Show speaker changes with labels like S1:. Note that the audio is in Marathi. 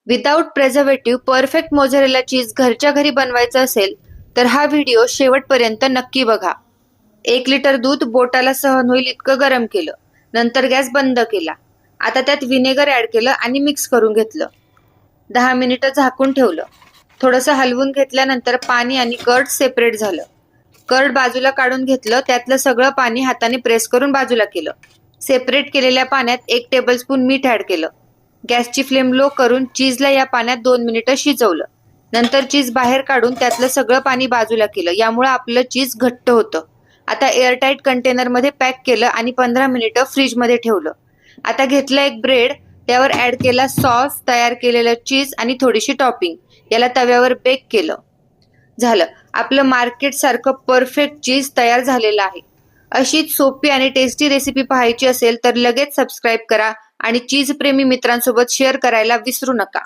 S1: विदाउट प्रेझर्वेटिव्ह परफेक्ट मोझरेला चीज घरच्या घरी बनवायचं असेल तर हा व्हिडिओ शेवटपर्यंत नक्की बघा. 1 लिटर दूध बोटाला सहन होईल इतकं गरम केलं. नंतर गॅस बंद केला. आता त्यात व्हिनेगर ऍड केलं आणि मिक्स करून घेतलं. 10 मिनिटं झाकून ठेवलं. थोडंसं हलवून घेतल्यानंतर पाणी आणि कर्ड सेपरेट झालं. कर्ड बाजूला काढून घेतलं. त्यातलं सगळं पाणी हाताने प्रेस करून बाजूला केलं. सेपरेट केलेल्या पाण्यात 1 टेबलस्पून मीठ ऍड केलं. गॅसची फ्लेम लो करून चीजला या पाण्यात 2 मिनिटं शिजवलं. नंतर चीज बाहेर काढून त्यातलं सगळं पाणी बाजूला केलं. यामुळे आपलं चीज घट्ट होतं. आता एअरटाईट कंटेनरमध्ये पॅक केलं आणि 15 मिनिटं फ्रीजमध्ये ठेवलं. आता घेतलं एक ब्रेड, त्यावर ऍड केला सॉस, तयार केलेलं चीज आणि थोडीशी टॉपिंग. याला तव्यावर बेक केलं. झालं, आपलं मार्केट सारखं परफेक्ट चीज तयार झालेलं आहे. अशीच सोपी आणि टेस्टी रेसिपी पाहायची असेल तर लगेच सबस्क्राईब करा आणि चीज प्रेमी मित्रांसोबत शेअर करायला विसरू नका.